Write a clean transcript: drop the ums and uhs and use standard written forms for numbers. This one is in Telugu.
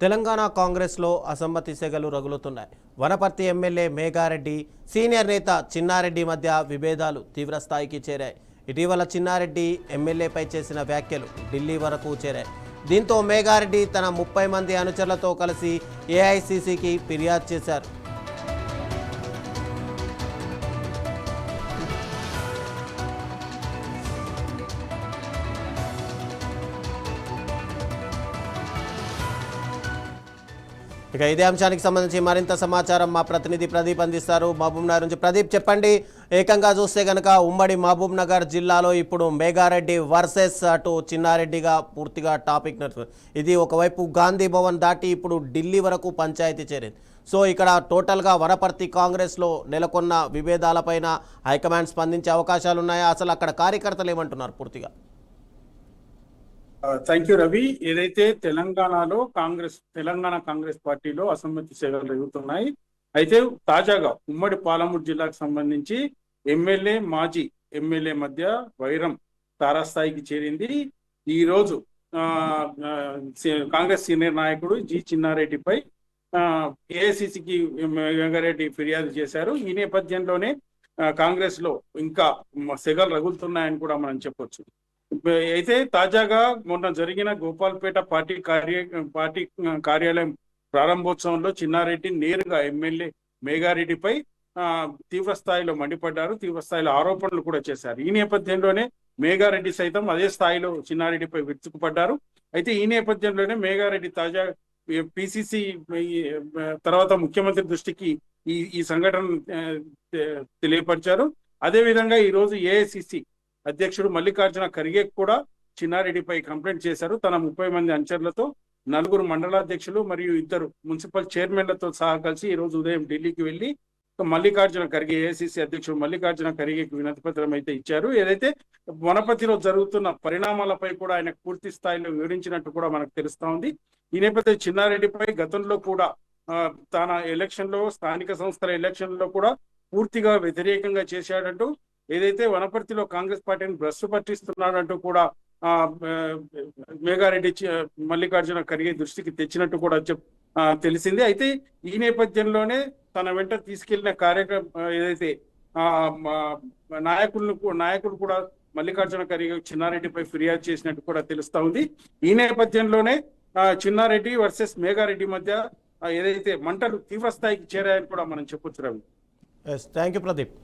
తెలంగాణ కాంగ్రెస్లో అసమ్మతి సెగలు రగులుతున్నాయి. వనపర్తి ఎమ్మెల్యే మేఘారెడ్డి, సీనియర్ నేత చిన్నారెడ్డి మధ్య విభేదాలు తీవ్రస్థాయికి చేరాయి. ఇటీవల చిన్నారెడ్డి ఎమ్మెల్యేపై చేసిన వ్యాఖ్యలు ఢిల్లీ వరకు చేరాయి. దీంతో మేఘారెడ్డి తన 30 మంది అనుచరులతో కలిసి ఏఐసీసీకి ఫిర్యాదు చేశారు. ఇక ఇదే అంశానికి సంబంధించి మరింత సమాచారం మా ప్రతినిధి ప్రదీప్ అందిస్తారు. మహబూబ్ నగర్ నుంచి ప్రదీప్, చెప్పండి. ఏకంగా చూస్తే కనుక ఉమ్మడి మహబూబ్ నగర్ జిల్లాలో ఇప్పుడు మేఘారెడ్డి వర్సెస్ అటు చిన్నారెడ్డిగా పూర్తిగా టాపిక్ నడుస్తుంది. ఇది ఒకవైపు గాంధీ భవన్ దాటి ఇప్పుడు ఢిల్లీ వరకు పంచాయతీ చేరింది. సో ఇక్కడ టోటల్గా వనపర్తి కాంగ్రెస్లో నెలకొన్న విభేదాలపైన హైకమాండ్ స్పందించే అవకాశాలు ఉన్నాయా? అసలు అక్కడ కార్యకర్తలు ఏమంటున్నారు పూర్తిగా? Thank you Ravi. ఏదైతే తెలంగాణ కాంగ్రెస్ పార్టీలో అసమ్మతి సెగలు రేగుతున్నాయి. అయితే తాజాగా ఉమ్మడి పాలమూరు జిల్లాకు సంబంధించి ఎమ్మెల్యే మాజీ ఎమ్మెల్యే మధ్య వైరం తారాస్థాయికి చేరింది. ఈ రోజు కాంగ్రెస్ సీనియర్ నాయకుడు జి చిన్నారెడ్డిపై ఏఐసిసికి వెంగారెడ్డి ఫిర్యాదు చేశారు. ఈ నేపథ్యంలోనే కాంగ్రెస్ లో ఇంకా సెగలు రగులుతున్నాయని కూడా మనం చెప్పొచ్చు. అయితే తాజాగా మొన్న జరిగిన గోపాల్పేట పార్టీ కార్యాలయం ప్రారంభోత్సవంలో చిన్నారెడ్డి నేరుగా ఎమ్మెల్యే మేఘారెడ్డిపై తీవ్ర స్థాయిలో మండిపడ్డారు. తీవ్ర స్థాయిలో ఆరోపణలు కూడా చేశారు. ఈ నేపథ్యంలోనే మేఘారెడ్డి సైతం అదే స్థాయిలో చిన్నారెడ్డిపై విరుచుకుపడ్డారు. అయితే ఈ నేపథ్యంలోనే మేఘారెడ్డి తాజా పిసిసి తర్వాత ముఖ్యమంత్రి దృష్టికి ఈ సంఘటన తెలియపరిచారు. అదేవిధంగా ఈ రోజు ఏఐసిసి అధ్యక్షుడు మల్లికార్జున ఖర్గే కూడా చిన్నారెడ్డిపై కంప్లైంట్ చేశారు. తన 30 మంది అనుచరులతో 4 మండలాధ్యక్షులు మరియు 2 మున్సిపల్ చైర్మన్లతో సహా కలిసి ఈ రోజు ఉదయం ఢిల్లీకి వెళ్లి మల్లికార్జున ఖర్గే ఏఐసిసి అధ్యక్షుడు మల్లికార్జున ఖర్గేకి వినతి పత్రం అయితే ఇచ్చారు. ఏదైతే వనపర్తిలో జరుగుతున్న పరిణామాలపై కూడా ఆయన పూర్తి స్థాయిలో వివరించినట్టు కూడా మనకు తెలుస్తా ఉంది. ఈ నేపథ్యంలో చిన్నారెడ్డిపై గతంలో కూడా తన స్థానిక సంస్థల ఎలక్షన్లో కూడా పూర్తిగా వ్యతిరేకంగా చేశాడంటూ, ఏదైతే వనపర్తిలో కాంగ్రెస్ పార్టీని భ్రష్టు పట్టిస్తున్నాడంటూ కూడా మేఘారెడ్డి మల్లికార్జున ఖర్గే దృష్టికి తెచ్చినట్టు కూడా తెలిసింది. అయితే ఈ నేపథ్యంలోనే తన వెంట తీసుకెళ్లిన ఏదైతే నాయకులు కూడా మల్లికార్జున ఖర్గే చిన్నారెడ్డిపై ఫిర్యాదు చేసినట్టు కూడా తెలుస్తా ఉంది. ఈ నేపథ్యంలోనే చిన్నారెడ్డి వర్సెస్ మేఘారెడ్డి మధ్య ఏదైతే మంటలు తీవ్ర స్థాయికి చేరాయని కూడా మనం చెప్పొచ్చు రవి. Thank you Pradeep.